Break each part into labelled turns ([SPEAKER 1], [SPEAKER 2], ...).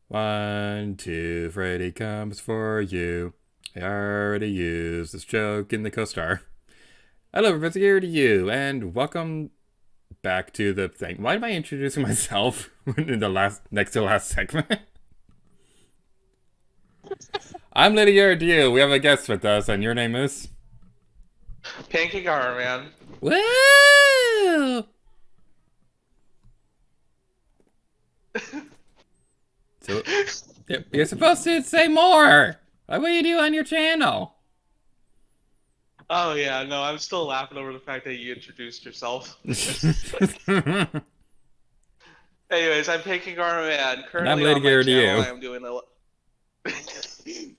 [SPEAKER 1] 1, 2, Freddy comes for you. I already used this joke in the co-star. Hello, everybody, here to you, and welcome back to the thing. Why am I introducing myself in the next to last segment? I'm Lady here to you. We have a guest with us, and your name is?
[SPEAKER 2] Pancake Armor Man.
[SPEAKER 1] Woo! So, you're supposed to say more. What do you do on your channel?
[SPEAKER 2] Oh yeah, no, I'm still laughing over the fact that you introduced yourself. Anyways, I'm Pancake Armor Man.
[SPEAKER 1] And I'm
[SPEAKER 2] Currently
[SPEAKER 1] Lady
[SPEAKER 2] on my
[SPEAKER 1] here to
[SPEAKER 2] channel,
[SPEAKER 1] you.
[SPEAKER 2] I'm doing a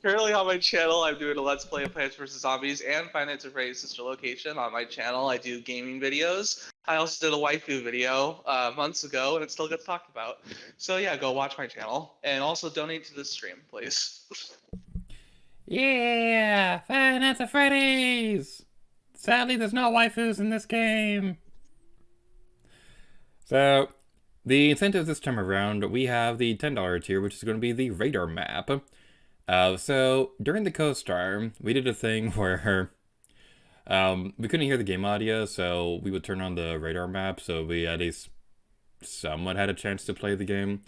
[SPEAKER 2] currently on my channel, I'm doing a Let's Play of Plants vs Zombies and Five Nights at Freddy's Sister Location. On my channel, I do gaming videos. I also did a waifu video months ago, and it still gets talked about. So yeah, go watch my channel and also donate to this stream, please.
[SPEAKER 1] Yeah, Five Nights at Freddy's. Sadly, there's no waifus in this game. So, the incentive this time around, we have the $10 tier, which is going to be the radar map. So, during the co-star, we did a thing where we couldn't hear the game audio, so we would turn on the radar map, so we at least somewhat had a chance to play the game.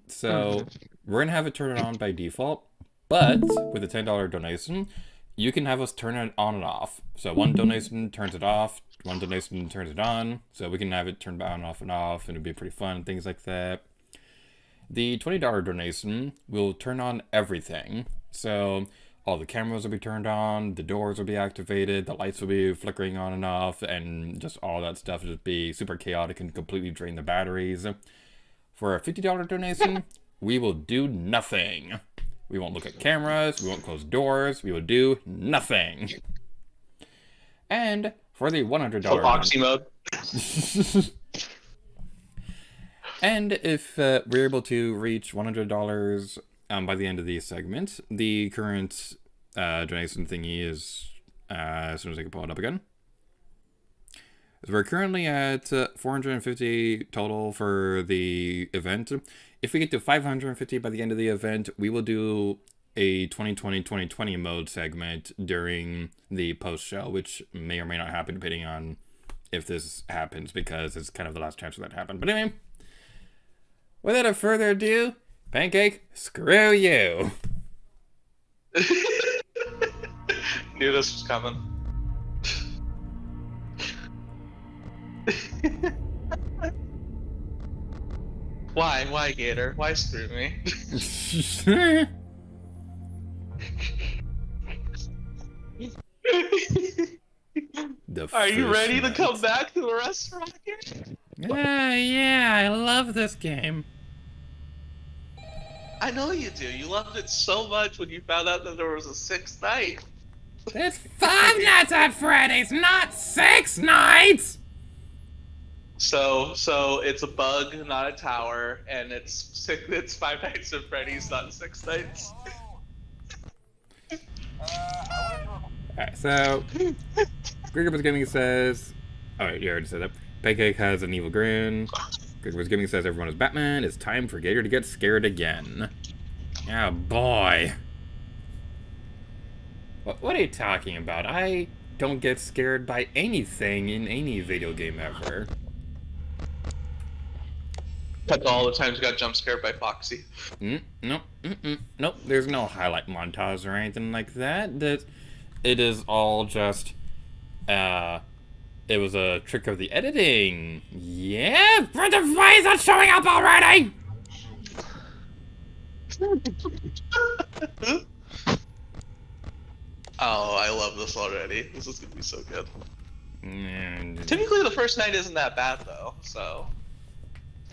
[SPEAKER 1] So, we're going to have it turn it on by default, but with a $10 donation, you can have us turn it on and off. So one donation turns it off, one donation turns it on, so we can have it turned on, off, and off, and it'd be pretty fun, things like that. The $20 donation will turn on everything. So all the cameras will be turned on, the doors will be activated, the lights will be flickering on and off, and just all that stuff will just be super chaotic and completely drain the batteries. For a $50 donation, we will do nothing. We won't look at cameras, we won't close doors, we will do nothing. And for the $100
[SPEAKER 2] Boxy mode.
[SPEAKER 1] And if we're able to reach $100 by the end of the segment, the current donation thingy is, as soon as I can pull it up again. So we're currently at 450 total for the event. If we get to 550 by the end of the event, we will do a 2020-2020 mode segment during the post-show, which may or may not happen depending on if this happens, because it's kind of the last chance for that to happen. But anyway, without further ado, Pancake, screw you!
[SPEAKER 2] Knew this was coming. Why? Why, Gator? Why screw me? Are you ready to come back to the restaurant here?
[SPEAKER 1] Yeah, I love this game.
[SPEAKER 2] I know you do. You loved it so much when you found out that there was a sixth night.
[SPEAKER 1] It's 5 Nights at Freddy's, not 6 nights!
[SPEAKER 2] So it's a bug, not a tower, and it's Five Nights at Freddy's, not 6 nights.
[SPEAKER 1] Alright, so Grigger's Gaming says, alright, you already said that. Pancake has an evil grin. Grigger's Gaming says everyone is Batman. It's time for Gator to get scared again. Oh boy. What are you talking about? I don't get scared by anything in any video game ever.
[SPEAKER 2] That's all the times you got jump scared by Foxy.
[SPEAKER 1] Nope. Nope. There's no highlight montage or anything like that. It is all just, it was a trick of the editing. Yeah, but why is that showing up already?
[SPEAKER 2] Oh, I love this already. This is gonna be so good.
[SPEAKER 1] And
[SPEAKER 2] Typically, the first night isn't that bad though. So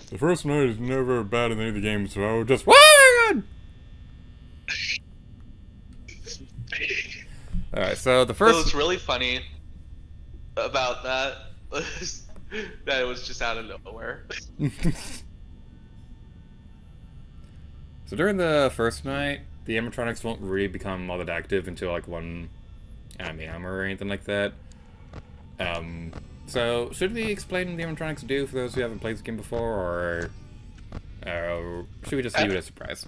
[SPEAKER 1] the first night is never bad in any of the games, so I would just, oh my god! Alright, so the first...
[SPEAKER 2] what's really funny about that was that it was just out of nowhere.
[SPEAKER 1] So during the first night, the animatronics won't really become all that active until like one enemy hammer or anything like that. So should we explain what the animatronics do for those who haven't played this game before, or Should we just leave it as a surprise?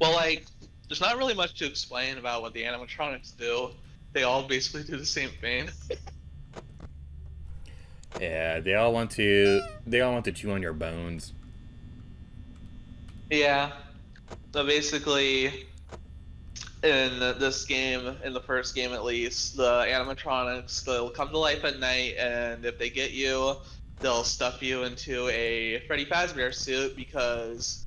[SPEAKER 2] Well, like, there's not really much to explain about what the animatronics do. They all basically do the same thing.
[SPEAKER 1] Yeah, they all want to chew on your bones.
[SPEAKER 2] Yeah. So basically, in this game, in the first game at least, the animatronics, they'll come to life at night, and if they get you, they'll stuff you into a Freddy Fazbear suit because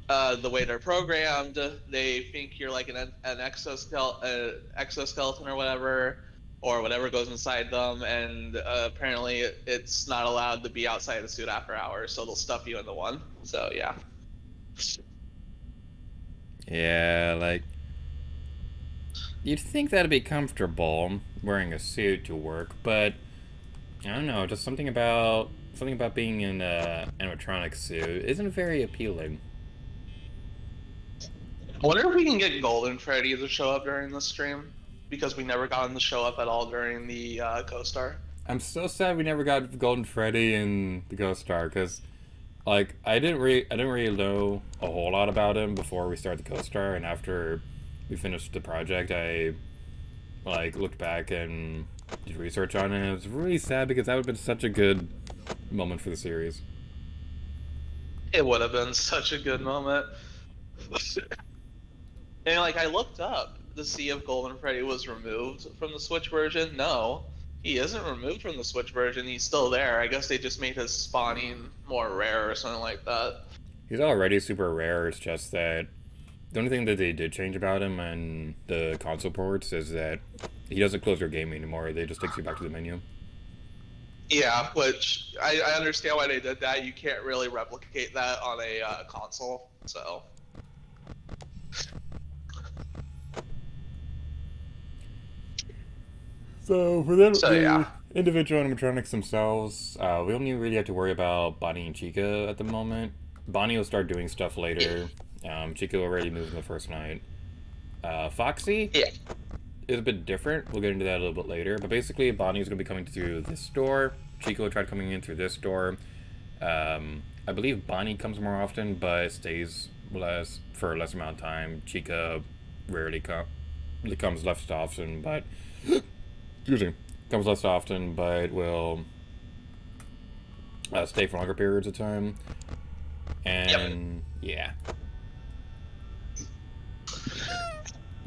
[SPEAKER 2] the way they're programmed, they think you're like an exoskeleton or whatever goes inside them, and apparently it's not allowed to be outside the suit after hours, so they'll stuff you into one. So yeah.
[SPEAKER 1] Yeah, like you'd think that'd be comfortable wearing a suit to work, but I don't know, just something about being in a animatronic suit isn't very appealing.
[SPEAKER 2] I wonder if we can get Golden Freddy to show up during the stream because we never got him to show up at all during the co-star.
[SPEAKER 1] I'm so sad we never got Golden Freddy in the Ghost Star because, like, I didn't really know a whole lot about him before we started the Ghost Star, and after we finished the project, I like looked back and did research on it. And it was really sad because that would have been such a good moment for the series.
[SPEAKER 2] It would have been such a good moment. And like I looked up to see if Golden Freddy was removed from the Switch version. No, he isn't removed from the Switch version. He's still there. I guess they just made his spawning more rare or something like that.
[SPEAKER 1] He's already super rare. It's just that the only thing that they did change about him and the console ports is that he doesn't close your game anymore. They just takes you back to the menu.
[SPEAKER 2] Yeah, which I understand why they did that. You can't really replicate that on a console, so.
[SPEAKER 1] So for them,
[SPEAKER 2] So
[SPEAKER 1] the
[SPEAKER 2] yeah.
[SPEAKER 1] individual animatronics themselves, we only really have to worry about Bonnie and Chica at the moment. Bonnie will start doing stuff later. Chica already moved in the first night. Foxy
[SPEAKER 2] Yeah.
[SPEAKER 1] is a bit different. We'll get into that a little bit later. But basically, Bonnie's going to be coming through this door. Chica will try coming in through this door. I believe Bonnie comes more often, but stays for a less amount of time. Chica rarely comes less often, but excuse me, comes less often, but will stay for longer periods of time. And yeah.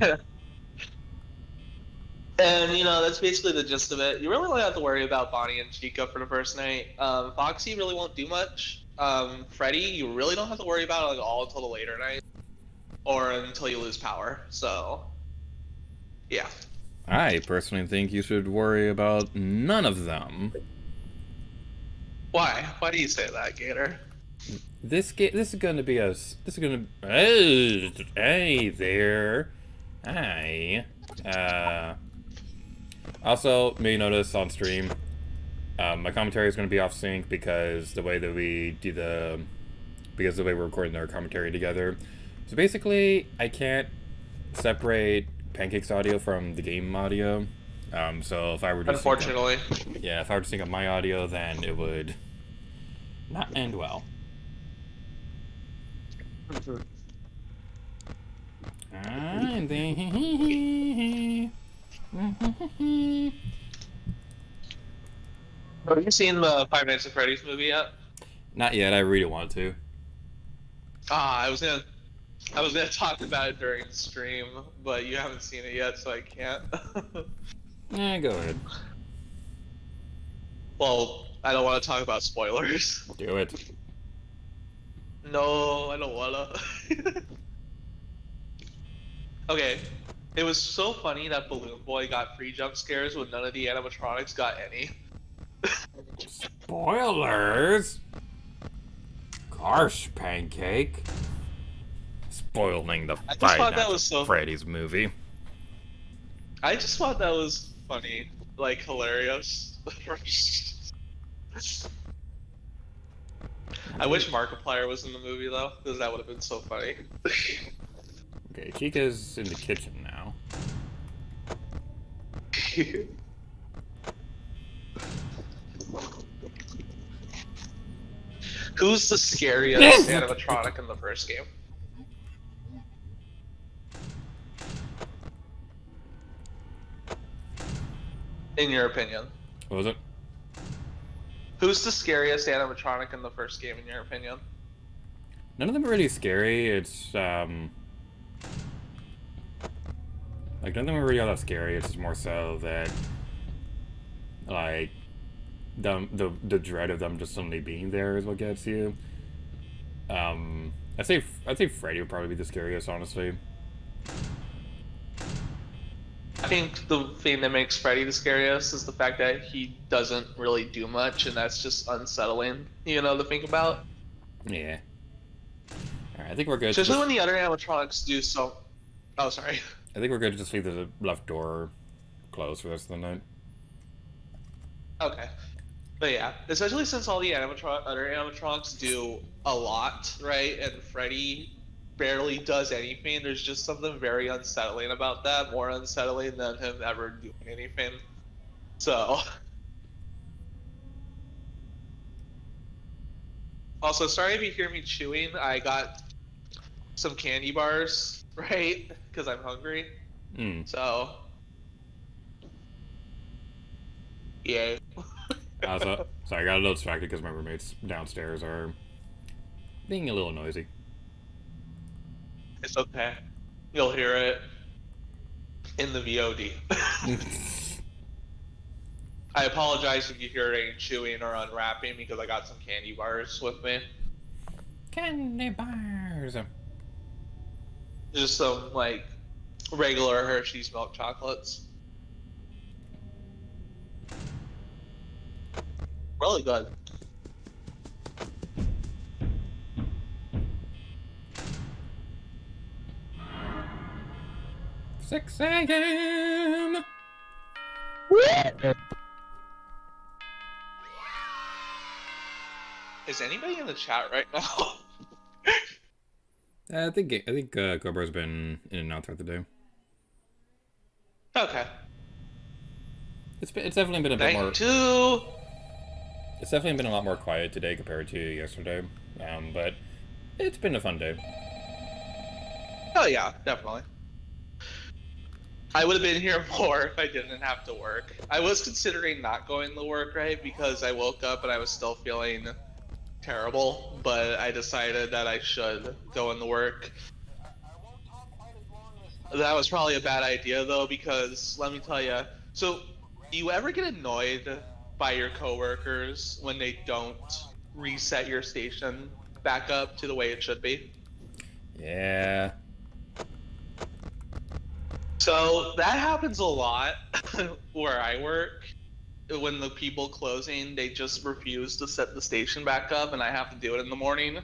[SPEAKER 2] And that's basically the gist of it. You really don't have to worry about Bonnie and Chica for the first night. Foxy really won't do much. Freddy, you really don't have to worry about it like all until the later night, or until you lose power. So, yeah.
[SPEAKER 1] I personally think you should worry about none of them.
[SPEAKER 2] Why? Why do you say that, Gator?
[SPEAKER 1] This is gonna be hey there. Hi. Also, may you notice on stream, my commentary is gonna be off sync because the way we're recording our commentary together. So basically, I can't separate Pancake's audio from the game audio. So if I were to
[SPEAKER 2] Unfortunately.
[SPEAKER 1] if I were to sync up my audio, then it would not end well. And then
[SPEAKER 2] Have you seen the Five Nights at Freddy's movie yet?
[SPEAKER 1] not yet. I really want to.
[SPEAKER 2] I was gonna talk about it during the stream, but you haven't seen it yet, so I can't.
[SPEAKER 1] Yeah, go ahead.
[SPEAKER 2] Well, I don't want to talk about spoilers.
[SPEAKER 1] Do it.
[SPEAKER 2] No, I don't wanna. Okay, it was so funny that Balloon Boy got free jump scares when none of the animatronics got any.
[SPEAKER 1] Spoilers. Gosh, Pancake. Spoiling the
[SPEAKER 2] I just thought that
[SPEAKER 1] Five
[SPEAKER 2] was so.
[SPEAKER 1] Freddy's movie.
[SPEAKER 2] I just thought that was funny, like hilarious. I wish Markiplier was in the movie though, because that would have been so funny.
[SPEAKER 1] Okay, Chica's in the kitchen now.
[SPEAKER 2] Who's the scariest animatronic in the first game? In your opinion?
[SPEAKER 1] What was it?
[SPEAKER 2] Who's the scariest animatronic in the first game, in your opinion?
[SPEAKER 1] None of them are really scary. It's, like, none of them are really all that scary. It's just more so that, like, the dread of them just suddenly being there is what gets you. I'd say Freddy would probably be the scariest, honestly.
[SPEAKER 2] I think the thing that makes Freddy the scariest is the fact that he doesn't really do much, and that's just unsettling, to think about.
[SPEAKER 1] Yeah. Alright, I think we're good.
[SPEAKER 2] Especially when the other animatronics do so. Oh, sorry.
[SPEAKER 1] I think we're good to just leave the left door closed for the rest of the night.
[SPEAKER 2] Okay. But yeah, especially since all the other animatronics do a lot, right? And Freddy barely does anything. There's just something very unsettling about that, more unsettling than him ever doing anything. So. Also, sorry if you hear me chewing. I got some candy bars, right? Because I'm hungry. So. Yay.
[SPEAKER 1] Sorry, I got a little distracted because my roommates downstairs are being a little noisy.
[SPEAKER 2] It's okay. You'll hear it in the VOD. I apologize if you hear any chewing or unwrapping because I got some candy bars with me.
[SPEAKER 1] Candy bars!
[SPEAKER 2] Just some, regular Hershey's milk chocolates. Really good.
[SPEAKER 1] Six a.m.
[SPEAKER 2] Is anybody in the chat right now?
[SPEAKER 1] I think Cobra's been in and out throughout the day.
[SPEAKER 2] Okay.
[SPEAKER 1] It's definitely been a bit more. It's definitely been a lot more quiet today compared to yesterday, but it's been a fun day.
[SPEAKER 2] Oh yeah, definitely. I would have been here more if I didn't have to work. I was considering not going to work, right, because I woke up and I was still feeling terrible, but I decided that I should go into work. That was probably a bad idea though, because let me tell you. So, do you ever get annoyed by your coworkers when they don't reset your station back up to the way it should be?
[SPEAKER 1] Yeah.
[SPEAKER 2] So that happens a lot where I work. When the people closing, they just refuse to set the station back up, and I have to do it in the morning.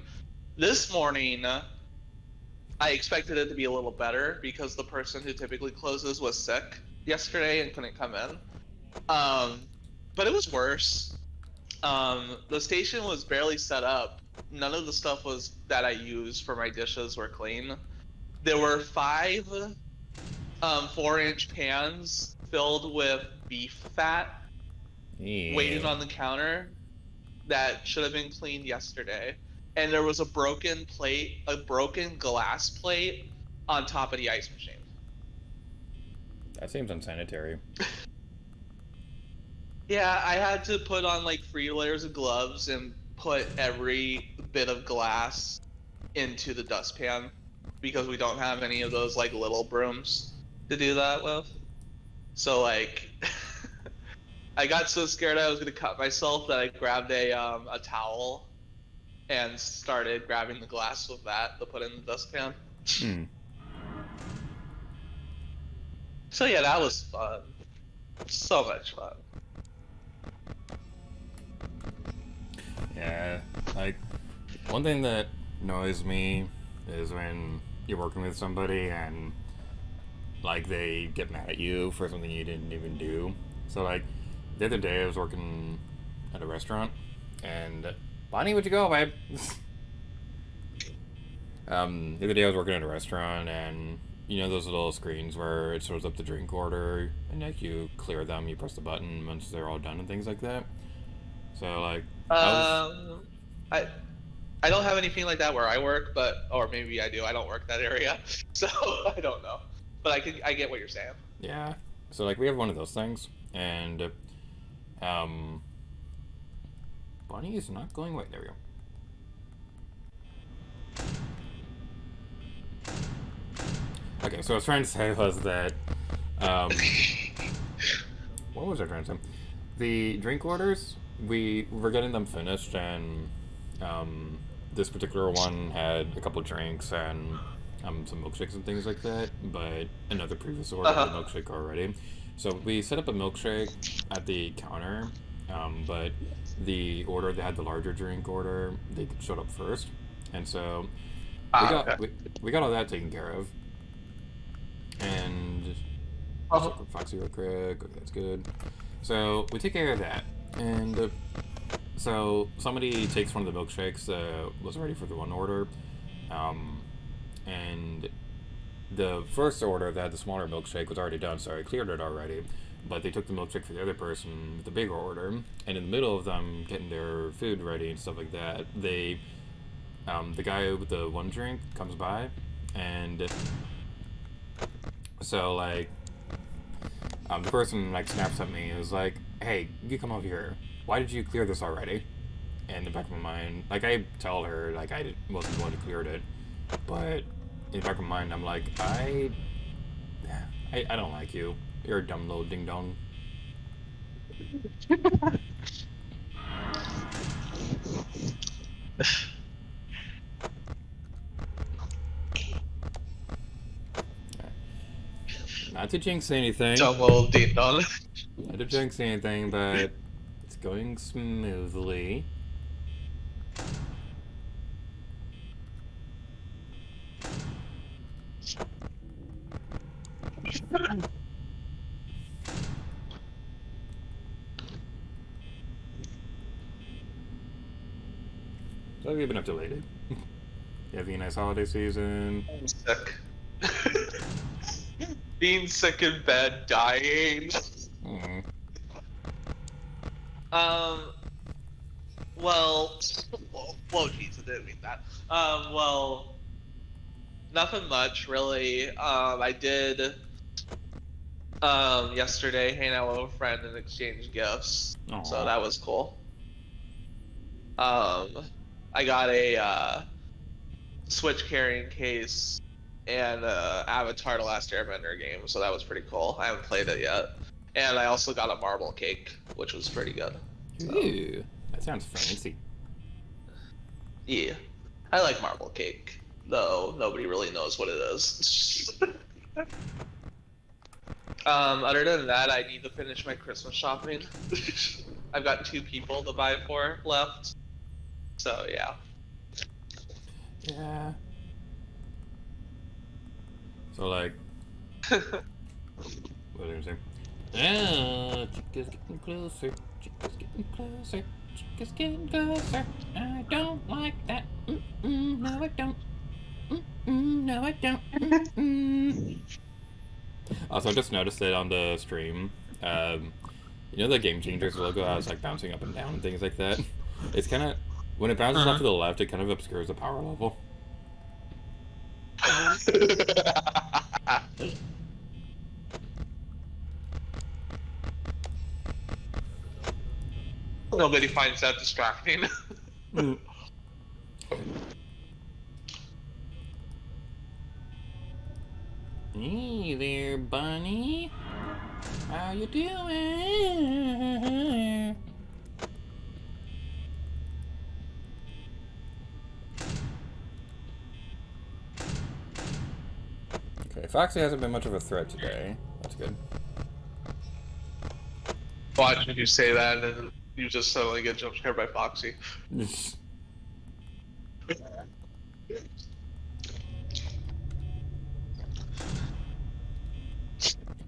[SPEAKER 2] This morning, I expected it to be a little better because the person who typically closes was sick yesterday and couldn't come in. But it was worse. The station was barely set up. None of the stuff that I used for my dishes were clean. There were 5 4-inch pans filled with beef fat waiting on the counter that should have been cleaned yesterday. And there was a broken glass plate on top of the ice machine.
[SPEAKER 1] That seems unsanitary.
[SPEAKER 2] Yeah, I had to put on 3 layers of gloves and put every bit of glass into the dustpan because we don't have any of those little brooms to do that with. So I got so scared I was gonna cut myself that I grabbed a towel and started grabbing the glass with that to put in the dustpan. So yeah, that was fun. So much fun.
[SPEAKER 1] Yeah, one thing that annoys me is when you're working with somebody and they get mad at you for something you didn't even do. So the other day I was working at a restaurant and Bonnie, where'd you go, babe? The other day I was working at a restaurant and those little screens where it shows up the drink order and you clear them, you press the button once they're all done and things like that. So
[SPEAKER 2] I don't have anything like that where I work, but or maybe I do. I don't work that area, so I don't know. But I get what you're saying.
[SPEAKER 1] Yeah. So like we have one of those things, and um, Bunny is not going away. There we go. Okay, so what I was trying to say was that, um, what was I trying to say? The drink orders, we were getting them finished, and this particular one had a couple drinks and some milkshakes and things like that, but another previous order had a
[SPEAKER 2] Uh-huh.
[SPEAKER 1] milkshake already. So we set up a milkshake at the counter, but the order that had the larger drink order, they showed up first, and so we
[SPEAKER 2] Ah,
[SPEAKER 1] got
[SPEAKER 2] okay.
[SPEAKER 1] we, we got all that taken care of, and let's check
[SPEAKER 2] Uh-huh.
[SPEAKER 1] with Foxy real quick. Okay, that's good. So we take care of that, and so somebody takes one of the milkshakes that was ready for the one order, um, and the first order that had the smaller milkshake was already done, so I cleared it already. But they took the milkshake for the other person with the bigger order, and in the middle of them getting their food ready and stuff like that, the guy with the one drink comes by, and so like the person like snaps at me and is like, "Hey, you come over here. Why did you clear this already?" And in the back of my mind, like I tell her like wasn't the one who cleared it, but in the back of my mind, I'm like, I don't like you. You're a dumb little ding dong. Not to jinx anything.
[SPEAKER 2] Dumb little ding dong.
[SPEAKER 1] Not to jinx anything, but it's going smoothly. So what have you been up to lately? You having a nice holiday season?
[SPEAKER 2] I'm sick. Being sick in bed, dying.
[SPEAKER 1] Hmm.
[SPEAKER 2] Um. Well. Whoa, jeez, I didn't mean that. Well, nothing much really. I did yesterday hang out with a friend and exchange gifts, so
[SPEAKER 1] Aw.
[SPEAKER 2] that was cool. Um, I got a Switch carrying case and Avatar: The Last Airbender game, so that was pretty cool. I haven't played it yet, and I also got a marble cake, which was pretty good. So
[SPEAKER 1] Ooh, that sounds fancy.
[SPEAKER 2] yeah, I like marble cake, though nobody really knows what it is. Other than that, I need to finish my Christmas shopping. I've got 2 people to buy for left, so yeah.
[SPEAKER 1] Yeah. So like, what was I gonna say? Ah, chica's getting closer. Chica's getting closer. Chica's getting closer. I don't like that. Mm-mm, no, I don't. Mm-mm, no, I don't. Mm-mm. Also, I just noticed it on the stream. Um, you know the Game Changers logo has like bouncing up and down and things like that. It's kind of when it bounces off
[SPEAKER 2] Uh-huh.
[SPEAKER 1] to the left, it kind of obscures the power level.
[SPEAKER 2] Nobody finds that distracting.
[SPEAKER 1] Mm. Hey there, Bunny. How you doing? Okay, Foxy hasn't been much of a threat today. That's good.
[SPEAKER 2] Watching you say that, and then you just suddenly get jump scared by Foxy.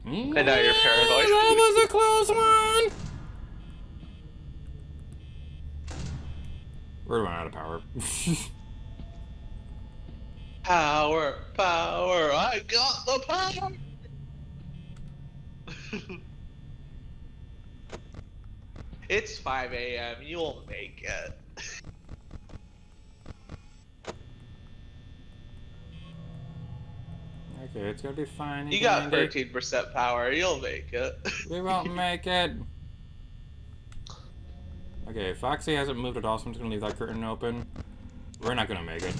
[SPEAKER 2] And now you're paranoid.
[SPEAKER 1] That was a close one! We're running out of power.
[SPEAKER 2] Power, power, I got the power! It's 5 a.m., you'll make it.
[SPEAKER 1] Okay, it's gonna be fine and
[SPEAKER 2] You got
[SPEAKER 1] dandy.
[SPEAKER 2] 13% power. You'll make it.
[SPEAKER 1] We won't make it. Okay, Foxy hasn't moved at all, so I'm just gonna leave that curtain open. We're not gonna make it.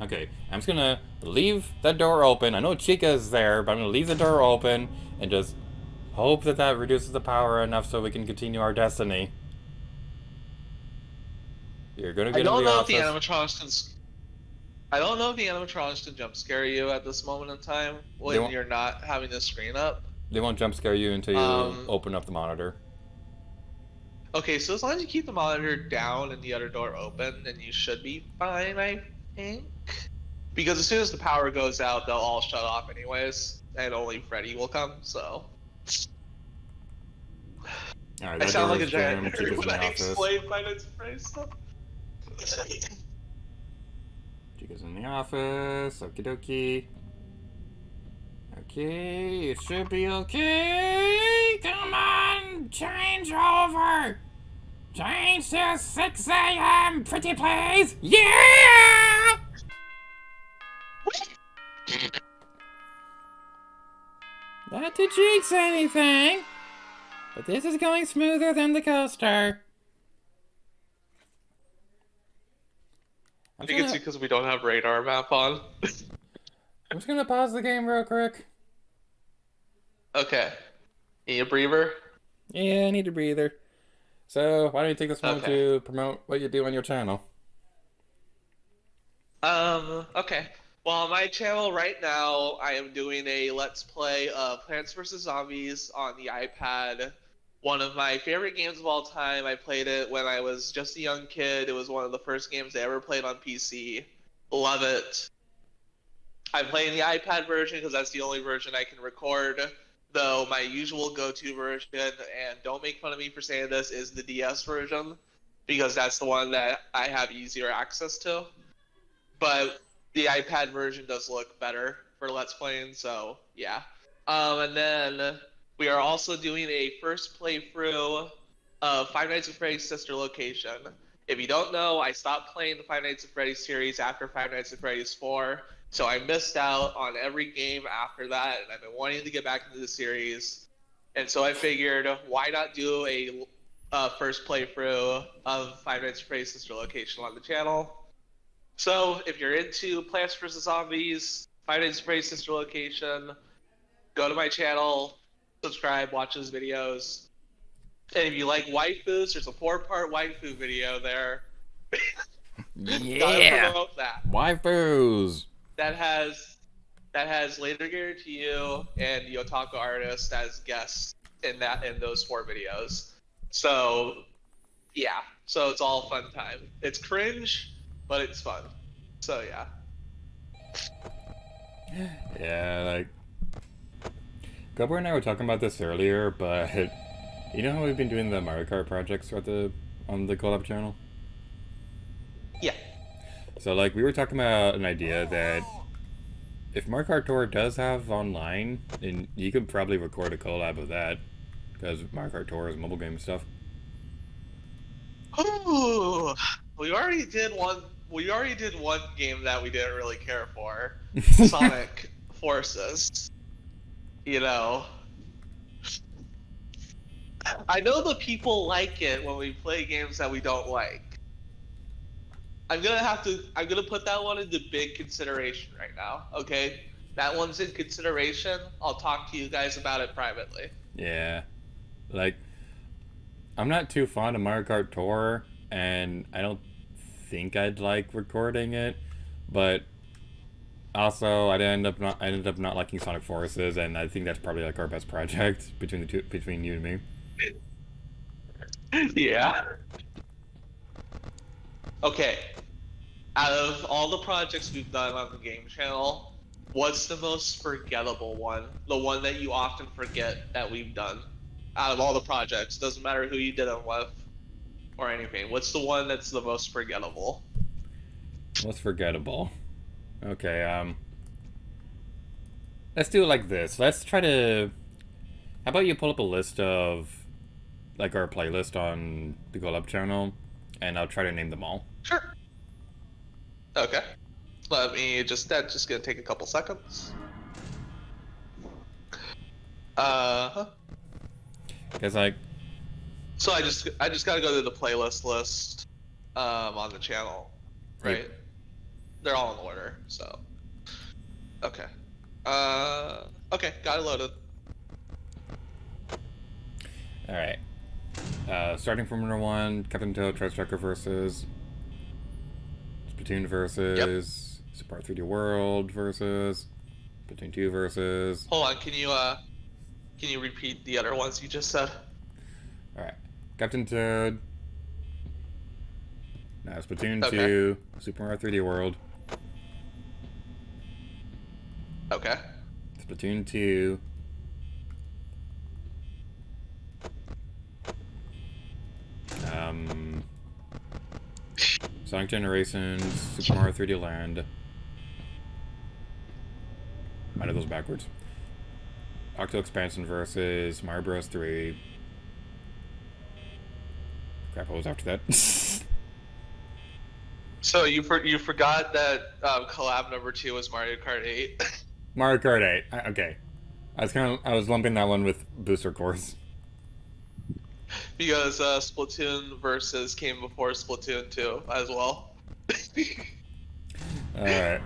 [SPEAKER 1] Okay, I'm just gonna leave that door open. I know Chica's there, but I'm gonna leave the door open and just hope that that reduces the power enough so we can continue our destiny. You're gonna
[SPEAKER 2] I
[SPEAKER 1] get into
[SPEAKER 2] don't
[SPEAKER 1] the
[SPEAKER 2] know if the
[SPEAKER 1] office.
[SPEAKER 2] animatronics can. I don't know if the animatronics can jump scare you at this moment in time
[SPEAKER 1] They
[SPEAKER 2] when
[SPEAKER 1] won't.
[SPEAKER 2] you're not having the screen up.
[SPEAKER 1] They won't jump scare you until you
[SPEAKER 2] Um,
[SPEAKER 1] open up the monitor.
[SPEAKER 2] okay, so as long as you keep the monitor down and the other door open, then you should be fine, I think. Because as soon as the power goes out, they'll all shut off anyways, and only Freddy will come. So
[SPEAKER 1] All right,
[SPEAKER 2] I
[SPEAKER 1] that
[SPEAKER 2] sound
[SPEAKER 1] door
[SPEAKER 2] like a
[SPEAKER 1] is
[SPEAKER 2] giant
[SPEAKER 1] jammed.
[SPEAKER 2] nerd
[SPEAKER 1] Chica's in
[SPEAKER 2] when
[SPEAKER 1] the
[SPEAKER 2] I
[SPEAKER 1] office.
[SPEAKER 2] explain finance phrase stuff.
[SPEAKER 1] Chica's in the office. Okie dokie. Okay, it should be okay. Come on, change over. Change to 6 a.m. Pretty please. Yeah! Not to jinx anything, but this is going smoother than the coaster.
[SPEAKER 2] I think it's because we don't have radar map on.
[SPEAKER 1] I'm just gonna pause the game real quick.
[SPEAKER 2] Okay. Need a breather?
[SPEAKER 1] Yeah, I need a breather. So, why don't you take this moment
[SPEAKER 2] Okay.
[SPEAKER 1] to promote what you do on your channel?
[SPEAKER 2] Okay. Well, on my channel right now, I am doing a Let's Play of Plants vs. Zombies on the iPad. One of my favorite games of all time. I played it when I was just a young kid. It was one of the first games I ever played on PC. Love it. I'm playing the iPad version because that's the only version I can record. Though my usual go-to version, and don't make fun of me for saying this, is the DS version because that's the one that I have easier access to. But the iPad version does look better for Let's Playing, so yeah. And then we are also doing a first playthrough of Five Nights at Freddy's Sister Location. If you don't know, I stopped playing the Five Nights at Freddy's series after Five Nights at Freddy's 4, so I missed out on every game after that, and I've been wanting to get back into the series. And so I figured, why not do a first playthrough of Five Nights at Freddy's Sister Location on the channel? So if you're into Plants vs. Zombies, Five Nights at Freddy's Sister Location, go to my channel, subscribe, watch those videos. And if you like waifus, there's a 4-part waifu video there. Gotta
[SPEAKER 1] Yeah!
[SPEAKER 2] promote that.
[SPEAKER 1] Waifus!
[SPEAKER 2] That has Later Gear to You and the Otaku Artist as guests in those 4 videos. So yeah, so it's all fun time. It's cringe, but it's fun. So yeah.
[SPEAKER 1] Yeah, like... Gubber and I were talking about this earlier, but... You know how we've been doing the Mario Kart projects on the collab channel?
[SPEAKER 2] Yeah.
[SPEAKER 1] So, like, we were talking about an idea that if Mario Kart Tour does have online, then you could probably record a collab of that. Because Mario Kart Tour is mobile game stuff.
[SPEAKER 2] Ooh, we already did one. We already did one game that we didn't really care for, Sonic Forces. You know, I know the people like it when we play games that we don't like. I'm gonna put that one into big consideration right now. Okay, that one's in consideration. I'll talk to you guys about it privately.
[SPEAKER 1] Yeah. Like, I'm not too fond of Mario Kart Tour, and I don't think I'd like recording it, but also I ended up not liking Sonic Forces, and I think that's probably like our best project between you and me.
[SPEAKER 2] Yeah. Okay. Out of all the projects we've done on the game channel, what's the most forgettable one? The one that you often forget that we've done? Out of all the projects, doesn't matter who you did them with or anything. What's the one that's the most forgettable?
[SPEAKER 1] Most forgettable. Okay, let's do it like this. Let's try to... How about you pull up a list of, like, our playlist on the Go Up channel, and I'll try to name them all.
[SPEAKER 2] Sure. Okay. Let me that's just gonna take a couple seconds. Uh,
[SPEAKER 1] Because like,
[SPEAKER 2] so I just gotta go to the playlist list on the channel,
[SPEAKER 1] yep.
[SPEAKER 2] right? They're all in order, so okay. Okay, got it loaded.
[SPEAKER 1] All right. Starting from number 1, Captain Toad, Treasure Tracker versus Splatoon
[SPEAKER 2] Yep.
[SPEAKER 1] versus Super Mario 3D World versus Splatoon 2 versus.
[SPEAKER 2] Hold on, can you repeat the other ones you just said?
[SPEAKER 1] All right. Captain Toad. Now Splatoon
[SPEAKER 2] Okay.
[SPEAKER 1] 2, Super Mario 3D World,
[SPEAKER 2] Okay.
[SPEAKER 1] Splatoon 2, um, Sonic Generations, Super Mario 3D Land. Might have those backwards. Octo Expansion versus Mario Bros. 3. Crap, what was after that?
[SPEAKER 2] So you forgot that collab number 2 was Mario Kart 8
[SPEAKER 1] Mario Kart 8. Okay. I was lumping that one with Booster Course.
[SPEAKER 2] because Splatoon versus came before Splatoon 2 as well.
[SPEAKER 1] Alright.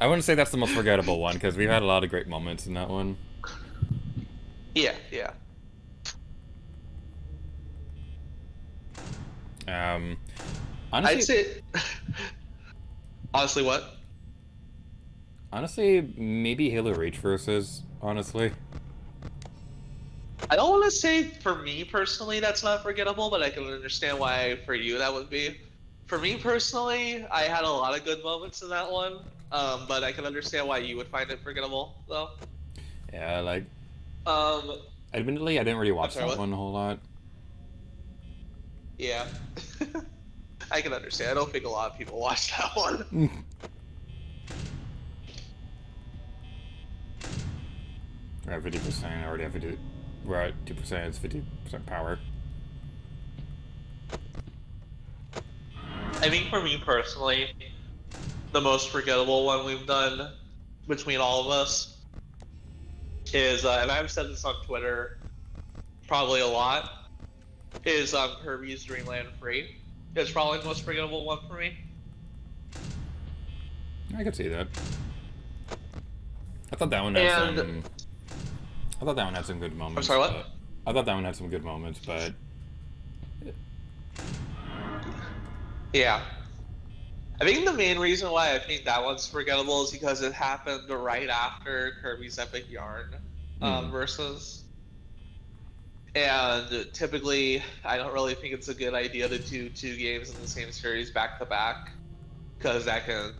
[SPEAKER 1] I wouldn't say that's the most forgettable one, because we've had a lot of great moments in that one.
[SPEAKER 2] Yeah, yeah.
[SPEAKER 1] Um,
[SPEAKER 2] I'd
[SPEAKER 1] honestly,
[SPEAKER 2] say honestly what?
[SPEAKER 1] honestly, maybe Halo Reach versus, honestly.
[SPEAKER 2] I don't want to say for me personally that's not forgettable, but I can understand why for you that would be. For me personally, I had a lot of good moments in that one, but I can understand why you would find it forgettable though.
[SPEAKER 1] Yeah, like,
[SPEAKER 2] Um,
[SPEAKER 1] admittedly, I didn't really
[SPEAKER 2] I'm
[SPEAKER 1] watch
[SPEAKER 2] sorry,
[SPEAKER 1] that
[SPEAKER 2] what?
[SPEAKER 1] one a whole lot.
[SPEAKER 2] Yeah, I can understand. I don't think a lot of people watch that one.
[SPEAKER 1] We're at 50%, already at 50. We're at 2%, it's 50% power.
[SPEAKER 2] I think for me personally, the most forgettable one we've done between all of us is, and I've said this on Twitter probably a lot, is Kirby's Dream Land Free. It's probably the most forgettable one for me.
[SPEAKER 1] I could see that. I thought that one had
[SPEAKER 2] And
[SPEAKER 1] some. I thought that one had some good
[SPEAKER 2] I'm
[SPEAKER 1] moments,
[SPEAKER 2] sorry, what?
[SPEAKER 1] but I thought that one had some good moments, but
[SPEAKER 2] Yeah. I think the main reason why I think that one's forgettable is because it happened right after Kirby's Epic Yarn
[SPEAKER 1] hmm.
[SPEAKER 2] versus. And typically, I don't really think it's a good idea to do two games in the same series back to back because that can,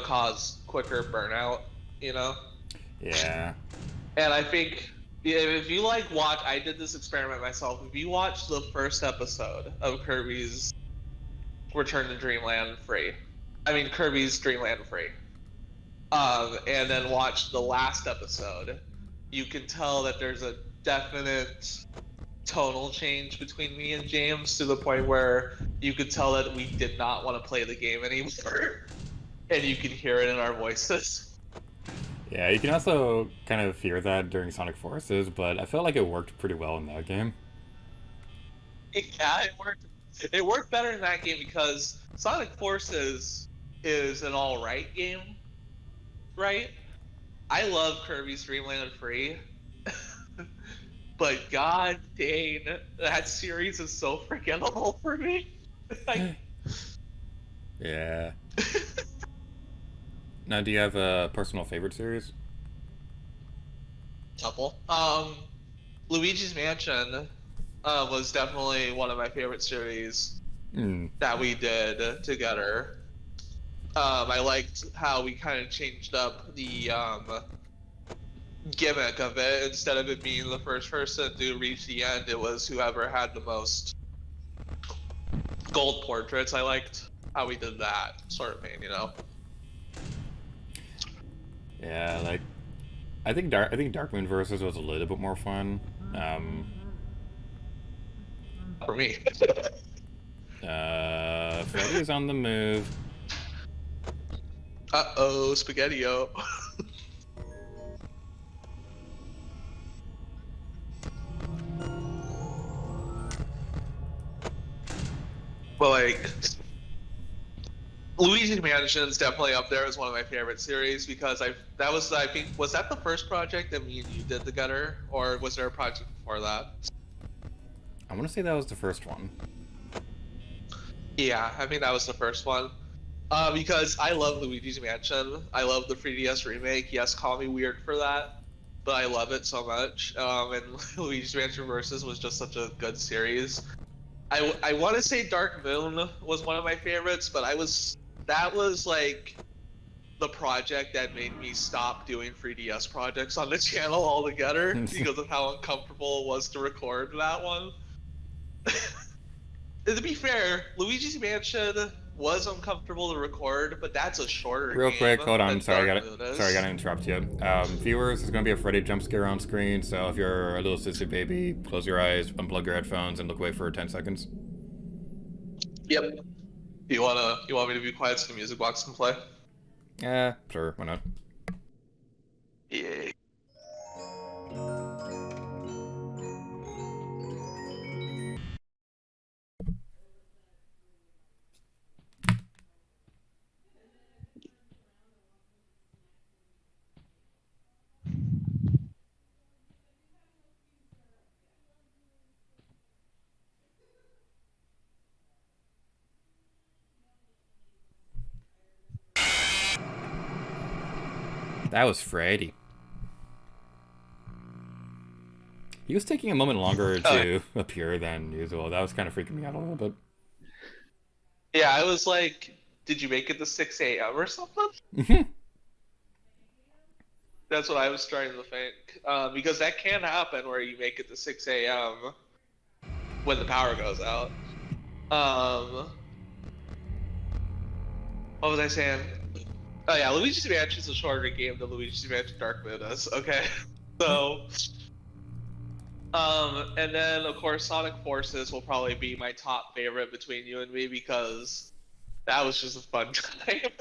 [SPEAKER 2] cause quicker burnout, you know?
[SPEAKER 1] Yeah,
[SPEAKER 2] And I think if you watch, I did this experiment myself. If you watch the first episode of Kirby's Return to Dreamland free, I mean Kirby's Dreamland free, and then watch the last episode, you can tell that there's a definite tonal change between me and James to the point where you could tell that we did not want to play the game anymore, and you can hear it in our voices.
[SPEAKER 1] yeah. You can also kind of fear that during Sonic Forces, but I felt like it worked pretty well in that game.
[SPEAKER 2] Yeah, it worked. It worked better in that game because Sonic Forces is an all right game, right? I love Kirby's Dream Land Free, but god dang, that series is so forgettable for me. Like,
[SPEAKER 1] Yeah. Now, do you have a personal favorite series?
[SPEAKER 2] couple. Luigi's Mansion was definitely one of my favorite series
[SPEAKER 1] Hmm.
[SPEAKER 2] that we did together. I liked how we kind of changed up the gimmick of it. Instead of it being the first person to reach the end, it was whoever had the most gold portraits. I liked how we did that sort of thing.
[SPEAKER 1] Yeah, like I think Darkmoon Versus was a little bit more fun. Um,
[SPEAKER 2] For me.
[SPEAKER 1] Freddy is on the move.
[SPEAKER 2] Uh-oh, Spaghetti-O. But like, Luigi's Mansion is definitely up there as one of my favorite series because I think was that the first project that me and you did together, or was there a project before that?
[SPEAKER 1] I want to say that was the first one.
[SPEAKER 2] Yeah, I think that was the first one. Because I love Luigi's Mansion. I love the 3DS remake. Yes, call me weird for that, but I love it so much. And Luigi's Mansion Versus was just such a good series. I want to say Dark Moon was one of my favorites, but that was like the project that made me stop doing 3DS projects on the channel altogether because of how uncomfortable it was to record that one. To be fair, Luigi's Mansion was uncomfortable to record, but that's a shorter
[SPEAKER 1] Real
[SPEAKER 2] game
[SPEAKER 1] quick, hold on.
[SPEAKER 2] than
[SPEAKER 1] Sorry, I
[SPEAKER 2] Dark
[SPEAKER 1] got
[SPEAKER 2] Moon
[SPEAKER 1] to Sorry, I
[SPEAKER 2] is.
[SPEAKER 1] gotta interrupt you. Viewers, there's gonna be a Freddy jump scare on screen. So if you're a little sissy baby, close your eyes, unplug your headphones, and look away for 10 seconds.
[SPEAKER 2] Yep. You want me to be quiet so the music box can play?
[SPEAKER 1] Yeah, sure, why not?
[SPEAKER 2] Yeah.
[SPEAKER 1] That was Freddy. He was taking a moment longer
[SPEAKER 2] Oh,
[SPEAKER 1] to appear than usual. That was kind of freaking me out a little bit.
[SPEAKER 2] yeah, I was like, did you make it to 6 a.m. or something? That's what I was trying to think. Because that can happen where you make it to 6 a.m. when the power goes out. Um, what was I saying? Oh yeah, Luigi's Mansion is a shorter game than Luigi's Mansion Dark Moon is. Okay, so and then of course Sonic Forces will probably be my top favorite between you and me because that was just a fun time.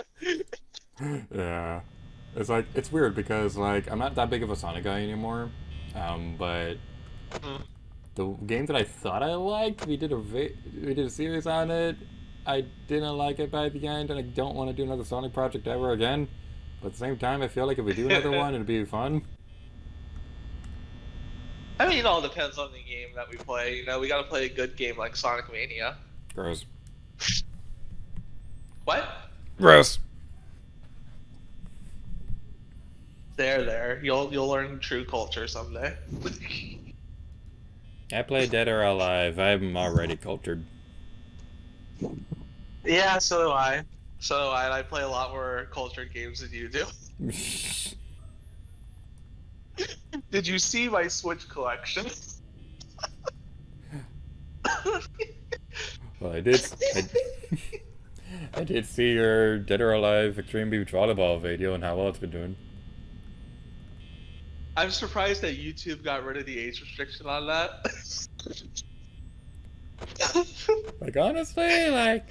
[SPEAKER 1] Yeah. It's like, it's weird because, like, I'm not that big of a Sonic guy anymore. But the game that I thought I liked, we did a series on it. I didn't like it by the end, and I don't want to do another Sonic project ever again. But at the same time, I feel like if we do another one, it'd be fun.
[SPEAKER 2] I mean, it all depends on the game that we play. You know, we gotta play a good game like Sonic Mania.
[SPEAKER 1] Gross.
[SPEAKER 2] What?
[SPEAKER 1] Gross.
[SPEAKER 2] There. You'll learn true culture someday.
[SPEAKER 1] I play Dead or Alive. I'm already cultured.
[SPEAKER 2] Yeah, so do I. So do I. And I play a lot more cultured games than you do. Did you see my Switch collection?
[SPEAKER 1] Well, I did see your Dead or Alive Extreme Beach Volleyball video and how well it's been doing.
[SPEAKER 2] I'm surprised that YouTube got rid of the age restriction on that.
[SPEAKER 1] Like, honestly, like,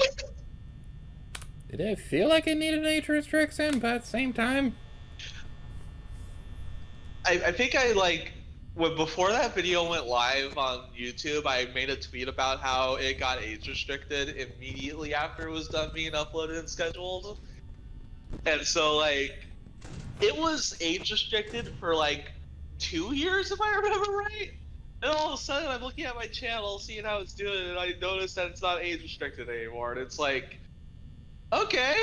[SPEAKER 1] did I feel like it needed an age restriction, but at the same time,
[SPEAKER 2] I think before that video went live on YouTube, I made a tweet about how it got age restricted immediately after it was done being uploaded and scheduled. And so like it was age restricted for like 2 years if I remember right. And all of a sudden I'm looking at my channel, seeing how it's doing, and I noticed that it's not age restricted anymore. And it's like, okay.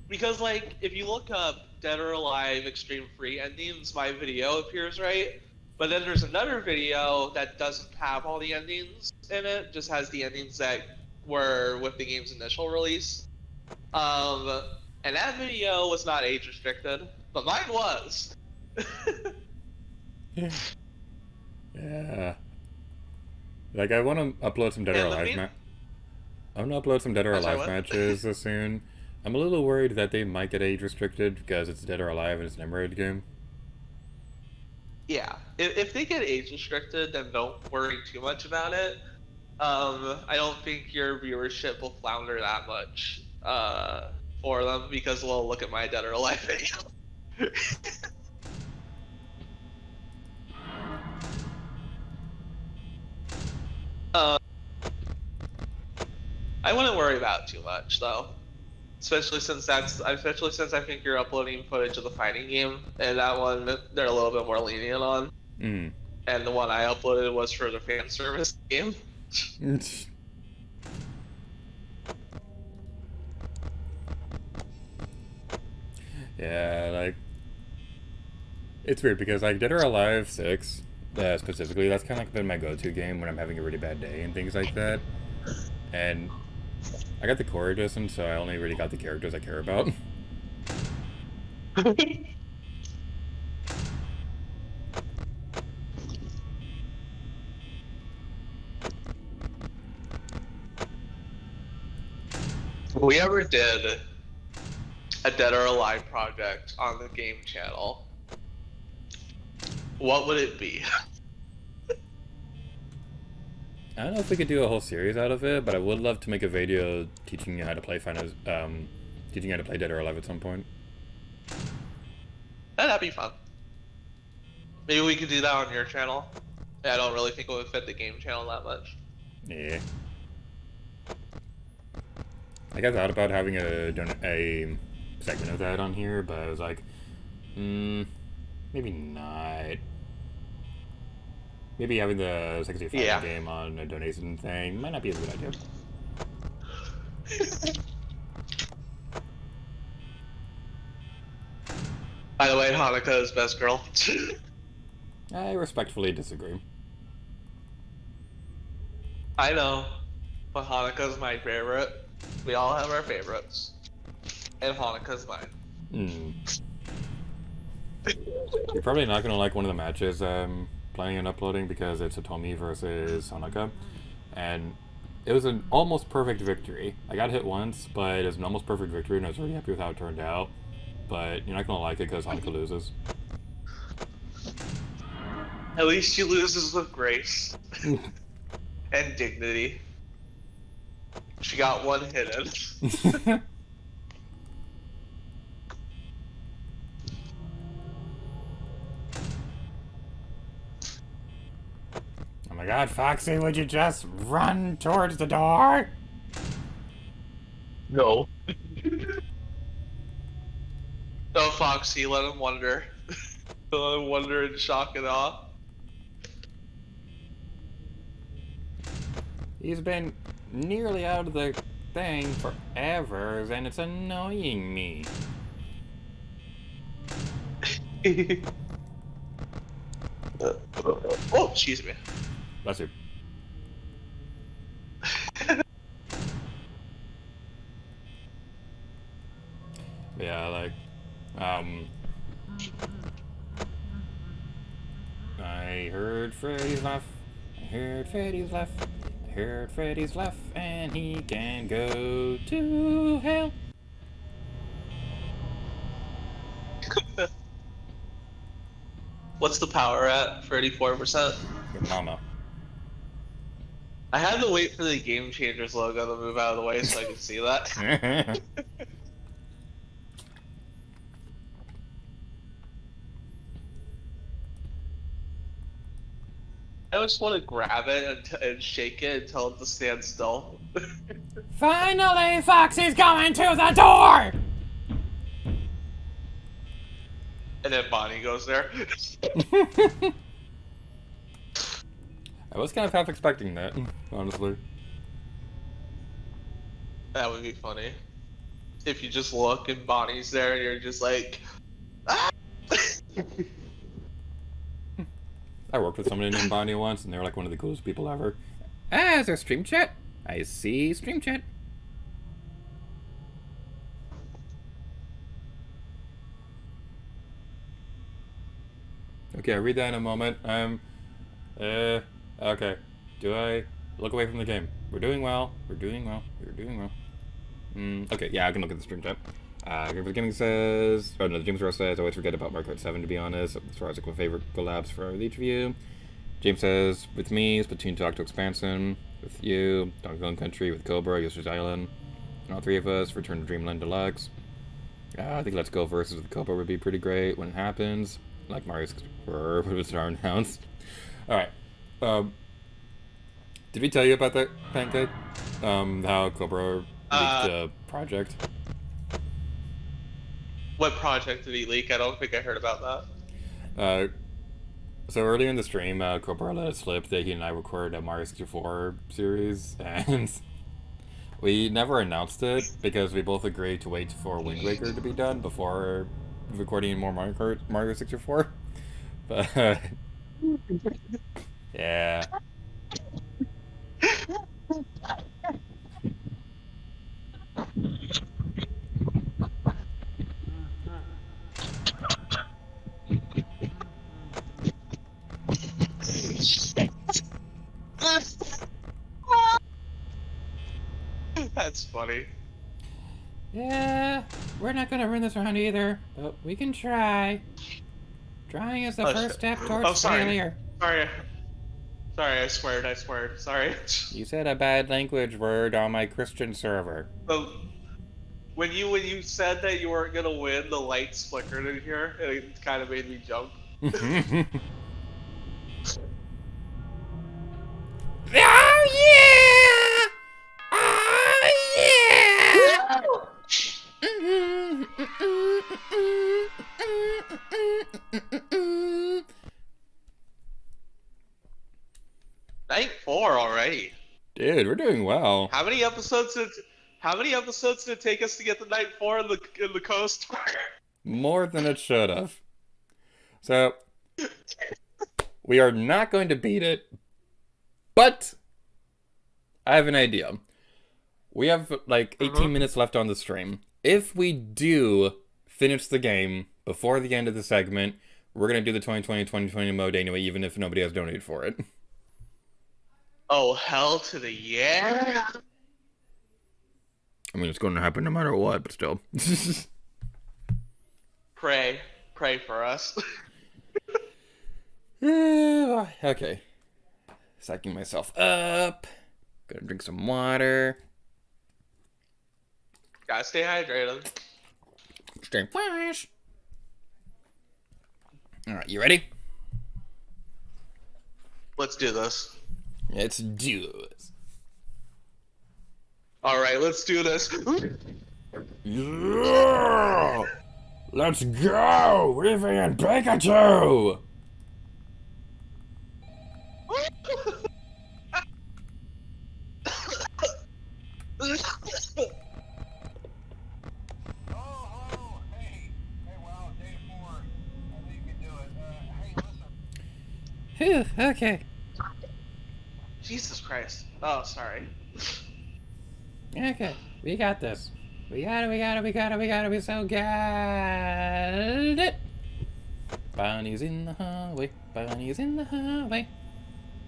[SPEAKER 2] Because like if you look up Dead or Alive Extreme Free endings, my video appears, right? But then there's another video that doesn't have all the endings in it, just has the endings that were with the game's initial release. And that video was not age restricted, but mine was.
[SPEAKER 1] yeah. Like, I want to upload some Dead or Alive I want to upload some Dead or
[SPEAKER 2] I'm sorry,
[SPEAKER 1] Alive
[SPEAKER 2] what?
[SPEAKER 1] matches soon. I'm a little worried that they might get age restricted because it's Dead or Alive and it's an Emerald game.
[SPEAKER 2] Yeah, if they get age restricted, then don't worry too much about it. I don't think your viewership will flounder that much for them because they'll look at my Dead or Alive video. uh, I wouldn't worry about it too much though, especially since I think you're uploading footage of the fighting game, and that one they're a little bit more lenient on.
[SPEAKER 1] Mm.
[SPEAKER 2] And the one I uploaded was for the fan service game.
[SPEAKER 1] Yeah, like, it's weird because, like, Dead or Alive 6, specifically, that's kind of like been my go-to game when I'm having a really bad day and things like that. And I got the core edition, so I only really got the characters I care about.
[SPEAKER 2] If we ever did a Dead or Alive project on the game channel, what would it be?
[SPEAKER 1] I don't know if we could do a whole series out of it, but I would love to make a video teaching you how to play teaching you how to play Dead or Alive at some point.
[SPEAKER 2] That'd be fun. Maybe we could do that on your channel. Yeah, I don't really think it would fit the game channel that much.
[SPEAKER 1] Yeah. Like, I thought about having a segment of that on here, but I was like, maybe not. Maybe having the sexy fighting game on a donation thing might not be a good idea.
[SPEAKER 2] By the way, Hanukkah is best girl.
[SPEAKER 1] I respectfully disagree.
[SPEAKER 2] I know, but Hanukkah's my favorite. We all have our favorites, and Hanukkah's mine.
[SPEAKER 1] You're probably not gonna like one of the matches I'm planning on uploading because it's Hitomi versus Hanukkah, and it was an almost perfect victory. I got hit once, but it was an almost perfect victory, and I was really happy with how it turned out. But you're not gonna like it because Hanukkah loses.
[SPEAKER 2] At least she loses with grace and dignity. She got one hidden.
[SPEAKER 1] Oh my god, Foxy, would you just run towards the door?
[SPEAKER 2] No. No, Foxy, let him wonder. Let him wonder in shock and awe.
[SPEAKER 1] He's been nearly out of the thing forever, and it's annoying me.
[SPEAKER 2] Oh, excuse me.
[SPEAKER 1] Bless you. Yeah, like, I heard Freddy's laugh. I heard Freddy's laugh. I heard Freddy's laugh, and he can go to hell.
[SPEAKER 2] What's the power at? 34%?
[SPEAKER 1] Good mama.
[SPEAKER 2] I had to wait for the Game Changers logo to move out of the way so I could see that. I just want to grab it and shake it and tell it to stand still.
[SPEAKER 1] Finally, Foxy's going to the door!
[SPEAKER 2] And then Bonnie goes there.
[SPEAKER 1] I was kind of half expecting that, honestly.
[SPEAKER 2] That would be funny. If you just look and Bonnie's there and you're just like, ah!
[SPEAKER 1] I worked with somebody named Bonnie once, and they were like one of the coolest people ever. Ah, is there stream chat? I see stream chat. Okay, I'll read that in a moment. Okay. Do I look away from the game? We're doing well. We're doing well. We're doing well. Okay, yeah, I can look at the stream chat. Gaming says, oh no, the James Ross says, I always forget about Mario Kart 7 to be honest. As far as like my favorite collabs for each of you. James says, with me, Splatoon 2 Octo Expansion. With you, Donkey Kong Country. With Cobra, Yosu's Island. And all three of us, Return to Dreamland Deluxe. I think Let's Go versus with Cobra would be pretty great when it happens. Like Mario 64 when it's announced. Alright. Did we tell you about that, Pancake? How Cobra leaked the project?
[SPEAKER 2] What project did he leak? I don't think I heard about that.
[SPEAKER 1] So earlier in the stream, Cobra let it slip that he and I recorded a Mario 64 series, and we never announced it because we both agreed to wait for Wind Waker to be done before recording more Mario 64. But yeah.
[SPEAKER 2] That's funny.
[SPEAKER 1] Yeah, we're not gonna win this round either, but we can try. Trying is the first step towards failure.
[SPEAKER 2] Sorry, I sweared. Sorry.
[SPEAKER 1] You said a bad language word on my Christian server.
[SPEAKER 2] When you said that you weren't gonna win, the lights flickered in here, and it kind of made me jump.
[SPEAKER 1] Oh yeah! Oh yeah!
[SPEAKER 2] Night 4 already.
[SPEAKER 1] Dude, we're doing well.
[SPEAKER 2] How many episodes did it take us to get to Night 4 in the coast?
[SPEAKER 1] More than it should have. So we are not going to beat it, but I have an idea. We have like 18 minutes left on the stream. If we do finish the game before the end of the segment, we're going to do the 2020 mode anyway, even if nobody has donated for it.
[SPEAKER 2] Oh, hell to the yeah!
[SPEAKER 1] I mean, it's going to happen no matter what, but still.
[SPEAKER 2] Pray for us.
[SPEAKER 1] Okay. Psyching myself up. Gonna drink some water.
[SPEAKER 2] Gotta stay hydrated.
[SPEAKER 1] Stay fresh. Alright, you ready?
[SPEAKER 2] Let's do this.
[SPEAKER 1] Let's do this.
[SPEAKER 2] Alright, let's do this.
[SPEAKER 1] Yeah! Let's go! Eevee and Pikachu! Phew, okay.
[SPEAKER 2] Jesus Christ. Oh, sorry.
[SPEAKER 1] Okay, we got this. We got it, we so got it. Bonnie's in the hallway, Bonnie's in the hallway.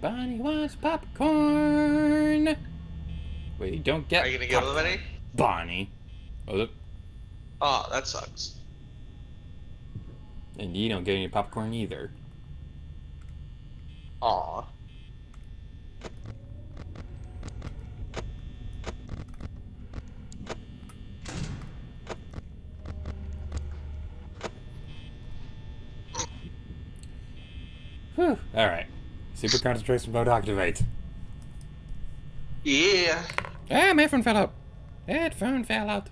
[SPEAKER 1] Bonnie wants popcorn. We don't get
[SPEAKER 2] Are you gonna give them any?
[SPEAKER 1] Bonnie. Was it?
[SPEAKER 2] Oh, that sucks.
[SPEAKER 1] And you don't get any popcorn either.
[SPEAKER 2] Aw.
[SPEAKER 1] Whew. Alright. Super concentration mode activate.
[SPEAKER 2] Yeah.
[SPEAKER 1] Ah, my phone fell out. That phone fell out.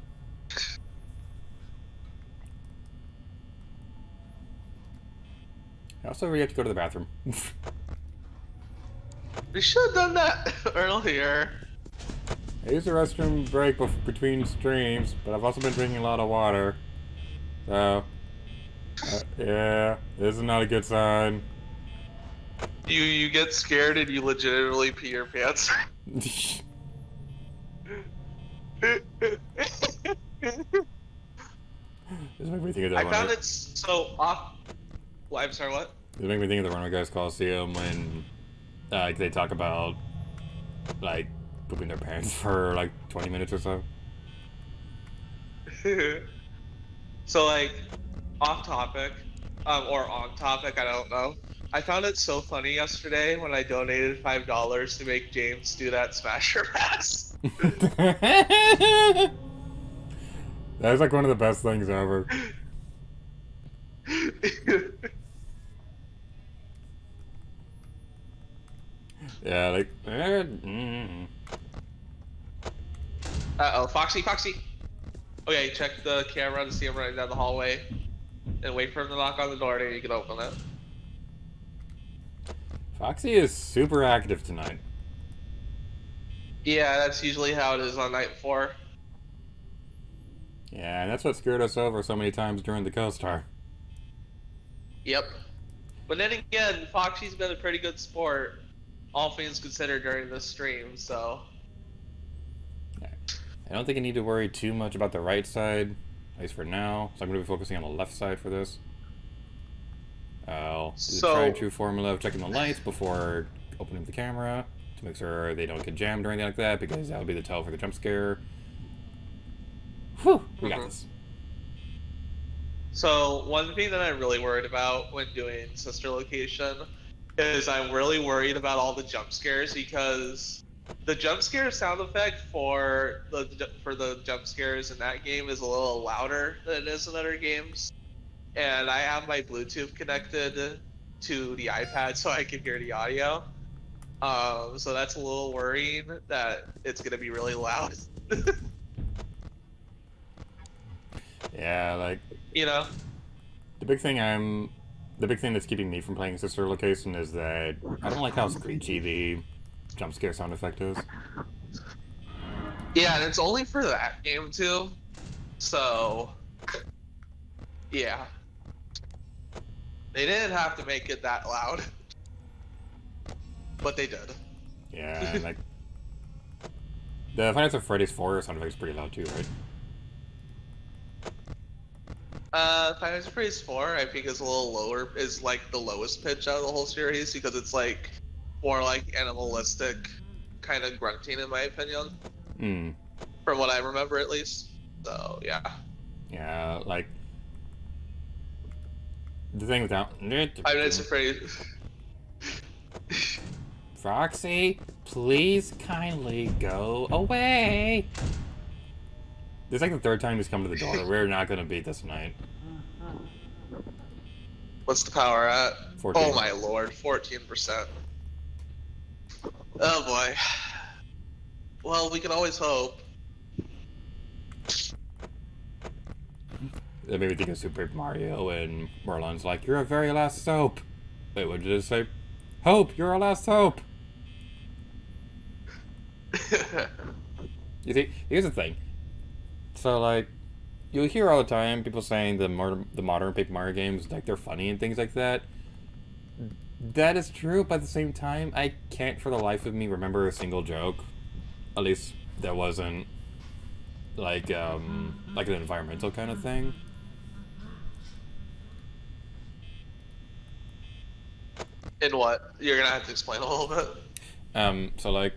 [SPEAKER 1] Also, we have to go to the bathroom.
[SPEAKER 2] We should have done that earlier.
[SPEAKER 1] I used the restroom break between streams, but I've also been drinking a lot of water. So, yeah, this is not a good sign.
[SPEAKER 2] You get scared and you legitimately pee your pants.
[SPEAKER 1] This makes me think of that
[SPEAKER 2] I
[SPEAKER 1] one.
[SPEAKER 2] found it so off. Well, I'm sorry, what?
[SPEAKER 1] This makes me think of the Runner Guys Coliseum when they talk about like pooping their pants for like 20 minutes or so.
[SPEAKER 2] So like, off topic, or on topic, I don't know. I found it so funny yesterday when I donated $5 to make James do that Smasher Pass.
[SPEAKER 1] That's like one of the best things ever. Yeah, like.
[SPEAKER 2] Uh-oh, Foxy, Foxy. Okay, check the camera to see him running down the hallway. And wait for him to knock on the door and you can open it.
[SPEAKER 1] Foxy is super active tonight.
[SPEAKER 2] Yeah, that's usually how it is on night 4.
[SPEAKER 1] Yeah, and that's what screwed us over so many times during the co-star.
[SPEAKER 2] Yep. But then again, Foxy's been a pretty good sport, all things considered, during this stream, so...
[SPEAKER 1] Yeah. I don't think I need to worry too much about the right side, at least for now. So I'm going to be focusing on the left side for this. I'll do the tried and true formula of checking the lights before opening the camera to make sure they don't get jammed or anything like that, because that would be the tell for the jump scare. Whew, we got this.
[SPEAKER 2] So one thing that I'm really worried about when doing sister location is I'm really worried about all the jump scares, because the jump scare sound effect for the jump scares in that game is a little louder than it is in other games. And I have my Bluetooth connected to the iPad so I can hear the audio. So that's a little worrying that it's gonna be really loud.
[SPEAKER 1] Yeah, like,
[SPEAKER 2] You know?
[SPEAKER 1] the big thing that's keeping me from playing Sister Location is that I don't like how screechy the jump scare sound effect is.
[SPEAKER 2] Yeah, and it's only for that game too. So yeah. They didn't have to make it that loud. But they did.
[SPEAKER 1] Yeah, and like, the Five Nights at Freddy's 4 sound effect is pretty loud too, right?
[SPEAKER 2] Five Nights at Freddy's 4, I think, is a little lower, is like the lowest pitch out of the whole series, because it's like more like animalistic kind of grunting, in my opinion. From what I remember, at least. So yeah.
[SPEAKER 1] Yeah, like, the thing without
[SPEAKER 2] Five Nights at Freddy's.
[SPEAKER 1] Foxy, please kindly go away. This is like the third time he's come to the door. We're not gonna beat this tonight.
[SPEAKER 2] What's the power at?
[SPEAKER 1] 14.
[SPEAKER 2] Oh my lord, 14%. Oh boy. Well, we can always hope.
[SPEAKER 1] That made me think of Super Mario, and Merlin's like, "You're our very last hope." Wait, what did it say? Hope, you're our last hope. You see, here's the thing. So, like, you'll hear all the time people saying the modern Paper Mario games, like, they're funny and things like that. That is true, but at the same time, I can't for the life of me remember a single joke. At least that wasn't like an environmental kind of thing.
[SPEAKER 2] In what? You're gonna have to explain a little bit.
[SPEAKER 1] So like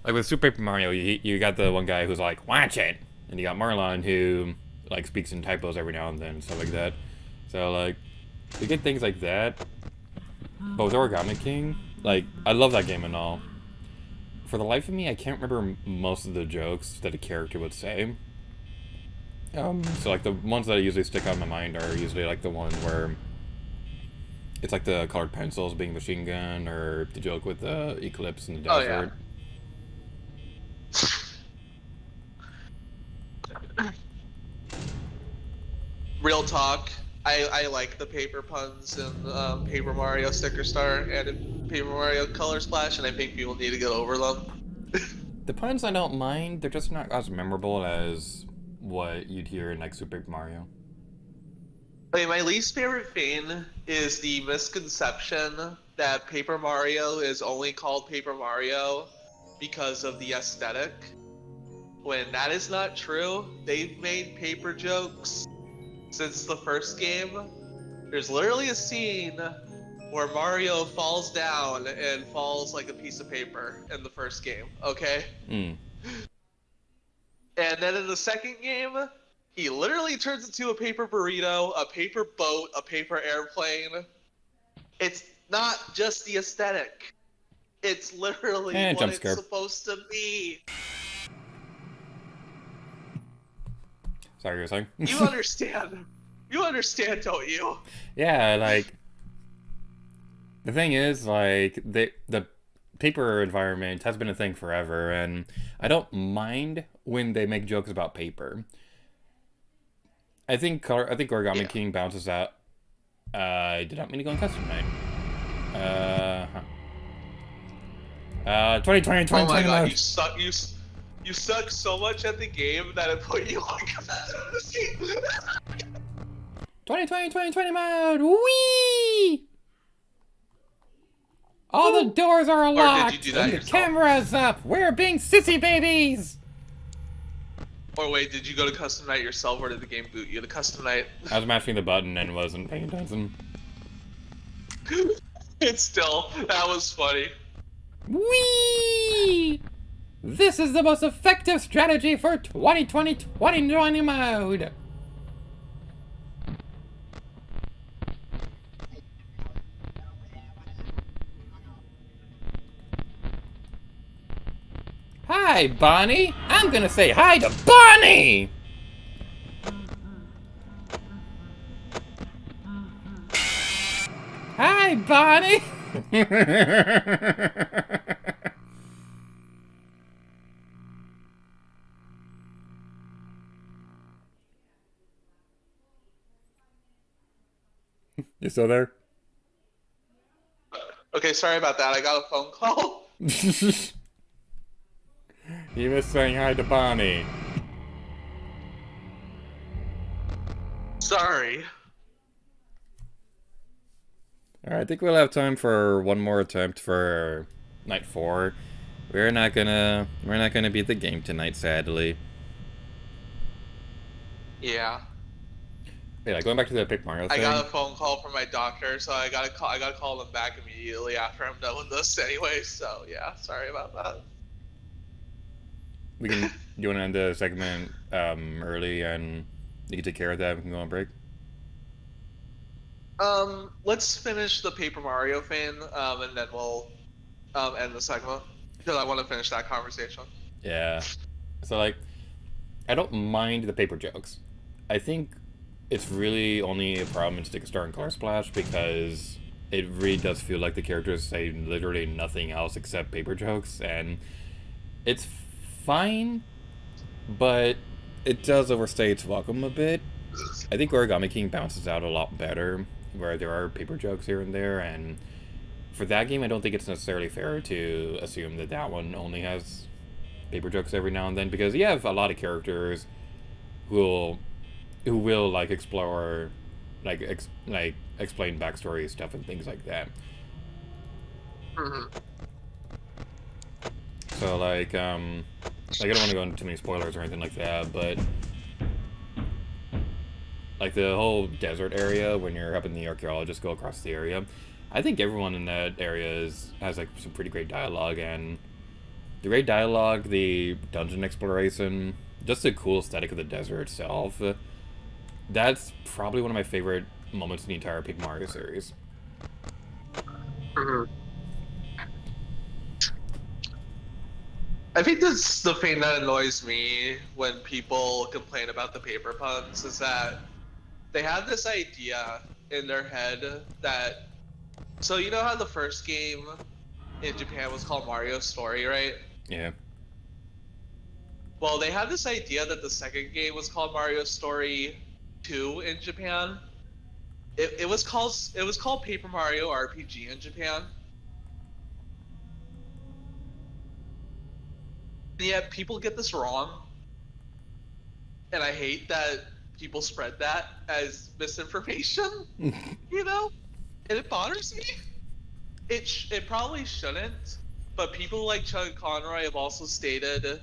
[SPEAKER 1] with Super Paper Mario, you got the one guy who's like, "Watch it," and you got Marlon who like speaks in typos every now and then, stuff like that. So like, you get things like that. But with Origami King, like, I love that game and all. For the life of me, I can't remember most of the jokes that a character would say. So like the ones that usually stick out in my mind are usually like the one where it's like the colored pencils being machine gun, or the joke with the eclipse in the desert.
[SPEAKER 2] Oh, yeah. Real talk, I like the paper puns in Paper Mario Sticker Star and in Paper Mario Color Splash, and I think people need to get over them.
[SPEAKER 1] The puns I don't mind, they're just not as memorable as what you'd hear in like Super Paper Mario.
[SPEAKER 2] I mean, my least favorite thing is the misconception that Paper Mario is only called Paper Mario because of the aesthetic. When that is not true, they've made paper jokes since the first game. There's literally a scene where Mario falls down and falls like a piece of paper in the first game, okay? And then in the second game, He literally turns into a paper burrito, a paper boat, a paper airplane. It's not just the aesthetic. It's literally
[SPEAKER 1] And
[SPEAKER 2] what
[SPEAKER 1] jump
[SPEAKER 2] it's
[SPEAKER 1] scare.
[SPEAKER 2] supposed to be.
[SPEAKER 1] Sorry, you were saying?
[SPEAKER 2] You understand. You understand, don't you?
[SPEAKER 1] Yeah, like the thing is, like the paper environment has been a thing forever, and I don't mind when they make jokes about paper. I think Origami
[SPEAKER 2] Yeah.
[SPEAKER 1] King bounces out. I did not mean to go on custom night. Uh, 2020,
[SPEAKER 2] Oh my
[SPEAKER 1] 2020
[SPEAKER 2] god,
[SPEAKER 1] mode.
[SPEAKER 2] you suck. You suck so much at the game that it put you on capacity.
[SPEAKER 1] 2020, 2020 mode. Wee! All the doors are
[SPEAKER 2] Or did you
[SPEAKER 1] locked
[SPEAKER 2] do that
[SPEAKER 1] and the
[SPEAKER 2] yourself?
[SPEAKER 1] camera's up. We're being sissy babies.
[SPEAKER 2] Or wait, did you go to custom night yourself, or did the game boot you to custom night?
[SPEAKER 1] I was mashing the button and wasn't paying attention.
[SPEAKER 2] It's still that was funny.
[SPEAKER 1] Wee! This is the most effective strategy for 2020 mode. Hi, Bonnie. I'm gonna say hi to Bonnie. Hi, Bonnie. You still there?
[SPEAKER 2] Okay, sorry about that. I got a phone call.
[SPEAKER 1] You missed saying hi to Bonnie.
[SPEAKER 2] Sorry.
[SPEAKER 1] Alright, I think we'll have time for one more attempt for night 4. We're not gonna beat the game tonight, sadly.
[SPEAKER 2] Yeah.
[SPEAKER 1] Yeah, going back to the Paper Mario
[SPEAKER 2] I
[SPEAKER 1] thing.
[SPEAKER 2] got a phone call from my doctor, so I gotta call them back immediately after I'm done with this anyway. So yeah, sorry about that.
[SPEAKER 1] We can. You want to end the segment early, and you can take care of that. We can go on break.
[SPEAKER 2] Let's finish the Paper Mario thing, and then we'll end the segment because I want to finish that conversation.
[SPEAKER 1] Yeah. So like, I don't mind the paper jokes. I think it's really only a problem in Stick Star and Color Splash because it really does feel like the characters say literally nothing else except paper jokes, and it's fine, but it does overstay its welcome a bit. I think Origami King bounces out a lot better, where there are paper jokes here and there, and for that game, I don't think it's necessarily fair to assume that that one only has paper jokes every now and then, because you have a lot of characters who will like explore, like explain backstory stuff and things like that.
[SPEAKER 2] Mhm.
[SPEAKER 1] So like I don't want to go into too many spoilers or anything like that, but like the whole desert area when you're helping the archaeologists go across the area, I think everyone in that area has like some pretty great dialogue, and the great dialogue, the dungeon exploration, just the cool aesthetic of the desert itself. That's probably one of my favorite moments in the entire Paper Mario series.
[SPEAKER 2] Mhm. I think this the thing that annoys me when people complain about the paper puns is that they have this idea in their head that so you know how the first game in Japan was called Mario Story, right?
[SPEAKER 1] Yeah.
[SPEAKER 2] Well, they had this idea that the second game was called Mario Story 2 in Japan. It was called Paper Mario RPG in Japan. And yet people get this wrong, and I hate that people spread that as misinformation. You know, and it bothers me. It probably shouldn't, but people like Chuck Conroy have also stated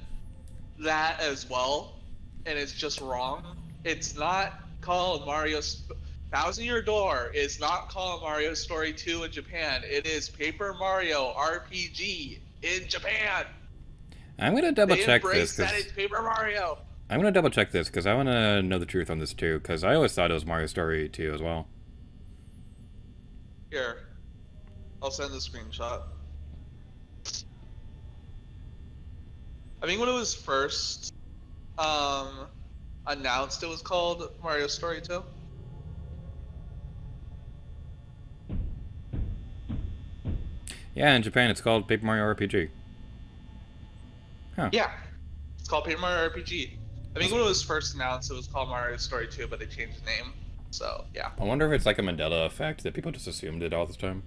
[SPEAKER 2] that as well, and it's just wrong. It's not called Thousand Year Door is not called Mario Story 2 in Japan. It is Paper Mario RPG in Japan.
[SPEAKER 1] I'm gonna double
[SPEAKER 2] They
[SPEAKER 1] check this
[SPEAKER 2] embrace that
[SPEAKER 1] because
[SPEAKER 2] it's Paper Mario.
[SPEAKER 1] I'm gonna double check this because I want to know the truth on this too. Because I always thought it was Mario Story 2 as well.
[SPEAKER 2] Here, I'll send the screenshot. I think when it was first announced, it was called Mario Story 2.
[SPEAKER 1] Yeah, in Japan it's called Paper Mario RPG. Huh.
[SPEAKER 2] Yeah, it's called Paper Mario RPG. I think when it was first announced, it was called Mario Story 2, but they changed the name. So, yeah.
[SPEAKER 1] I wonder if it's like a Mandela effect that people just assumed it all this time.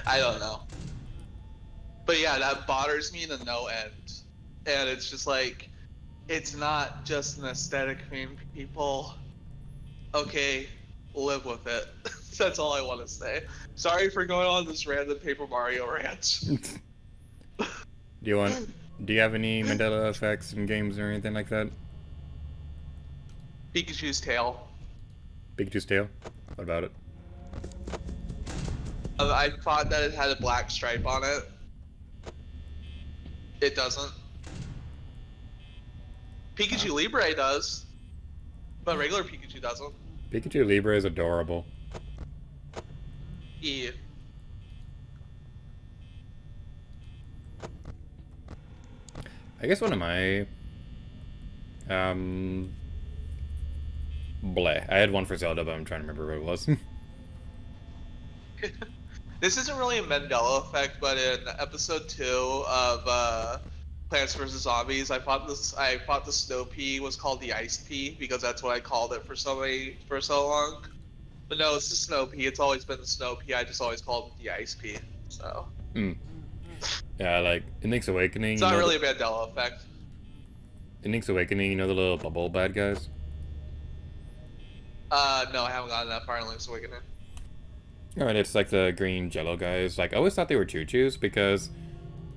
[SPEAKER 2] I don't know. But yeah, that bothers me to no end. And it's just like, it's not just an aesthetic thing, people. Okay, live with it. That's all I want to say. Sorry for going on this random Paper Mario rant.
[SPEAKER 1] Do you have any Mandela effects in games or anything like that?
[SPEAKER 2] Pikachu's tail.
[SPEAKER 1] Pikachu's tail? What about it?
[SPEAKER 2] I thought that it had a black stripe on it. It doesn't. Pikachu Libre does, but regular Pikachu doesn't.
[SPEAKER 1] Pikachu Libre is adorable.
[SPEAKER 2] Yeah.
[SPEAKER 1] I guess one of my bleh. I had one for Zelda, but I'm trying to remember what it was.
[SPEAKER 2] This isn't really a Mandela effect, but in episode 2 of Plants vs Zombies, I thought the snow pea was called the ice pea because that's what I called it for so long. But no, it's the snow pea. It's always been the snow pea. I just always called it the ice pea. So.
[SPEAKER 1] Yeah, like in Link's Awakening.
[SPEAKER 2] It's not really a Mandela effect.
[SPEAKER 1] In Link's Awakening, you know the little bubble bad guys?
[SPEAKER 2] No, I haven't gotten that far in Link's Awakening.
[SPEAKER 1] Alright, it's like the green jello guys. Like, I always thought they were choo-choos because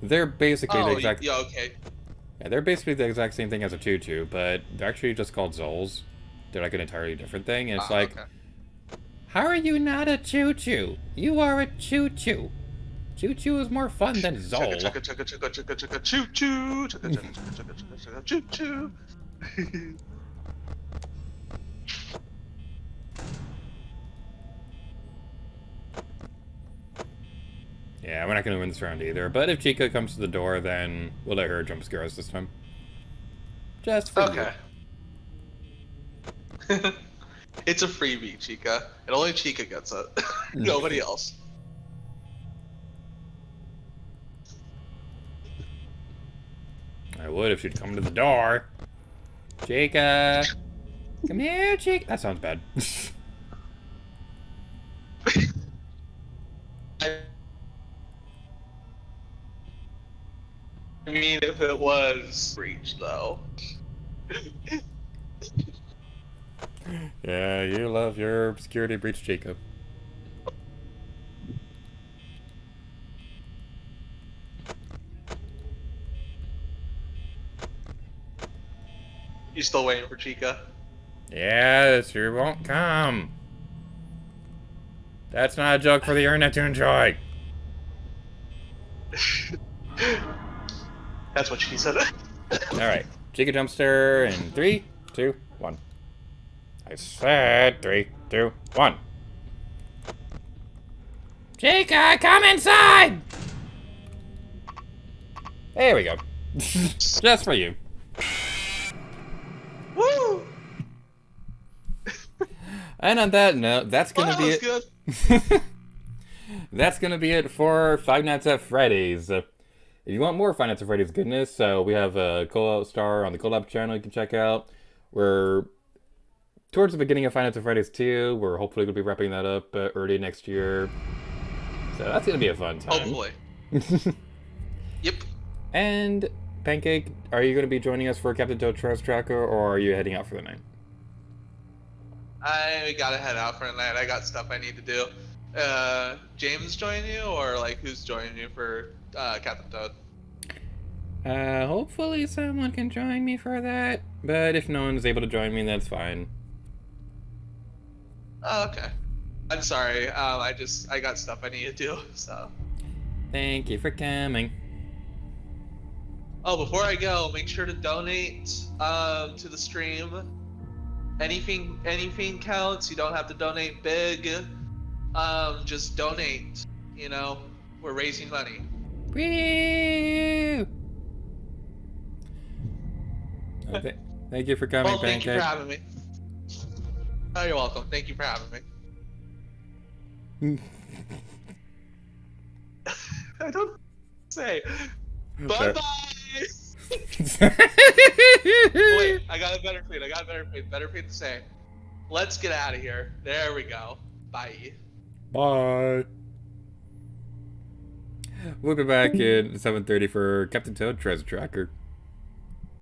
[SPEAKER 1] they're basically the exact...
[SPEAKER 2] Yeah, okay.
[SPEAKER 1] Yeah, they're basically the exact same thing as a choo-choo, but they're actually just called Zols. They're like an entirely different thing, and it's like...
[SPEAKER 2] Okay.
[SPEAKER 1] How are you not a choo-choo? You are a choo-choo. Choo-choo is more fun than Zol.
[SPEAKER 2] Choo-choo. Choo-choo.
[SPEAKER 1] Yeah, we're not going to win this round either. But if Chica comes to the door, then we'll let her jump scare us this time. Just for
[SPEAKER 2] you. It's a freebie, Chica. And only Chica gets it. Nobody else.
[SPEAKER 1] I would if she'd come to the door. Chica! Come here, Chica! That sounds bad.
[SPEAKER 2] I mean, if it was breach, though.
[SPEAKER 1] Yeah, you love your security breach, Chica.
[SPEAKER 2] You still waiting for Chica?
[SPEAKER 1] Yes, she won't come. That's not a joke for the internet to enjoy.
[SPEAKER 2] That's what she said.
[SPEAKER 1] Alright, Chica Jumpster in 3, 2, 1. I said 3, 2, 1. Chica, come inside! There we go. Just for you.
[SPEAKER 2] Woo!
[SPEAKER 1] And on that note, that's gonna be it.
[SPEAKER 2] Good.
[SPEAKER 1] That's gonna be it for Five Nights at Freddy's. If you want more Five Nights at Freddy's goodness, we have a co-star on the collab channel you can check out. We're towards the beginning of Five Nights at Freddy's 2. We're hopefully gonna be wrapping that up early next year. So that's gonna be a fun time.
[SPEAKER 2] Hopefully. Yep.
[SPEAKER 1] And Pancake, are you gonna be joining us for Captain Toad Trust Tracker, or are you heading out for the night?
[SPEAKER 2] I gotta head out for the night. I got stuff I need to do. James join you, or like who's joining you for Captain Toad?
[SPEAKER 1] Hopefully someone can join me for that. But if no one's able to join me, that's fine.
[SPEAKER 2] Oh, okay. I'm sorry. I got stuff I need to do. So.
[SPEAKER 1] Thank you for coming.
[SPEAKER 2] Oh, before I go, make sure to donate to the stream. Anything counts. You don't have to donate big. Just donate. You know, we're raising money.
[SPEAKER 1] Woo! Thank you for coming,
[SPEAKER 2] Well, thank you for
[SPEAKER 1] Pancake.
[SPEAKER 2] having me. Oh, you're welcome. Thank you for having me. I don't say. Bye bye. Wait, I got a better tweet. Better tweet to say. Let's get out of here. There we go. Bye.
[SPEAKER 1] Bye. We'll be back in 7:30 for Captain Toad Treasure Tracker.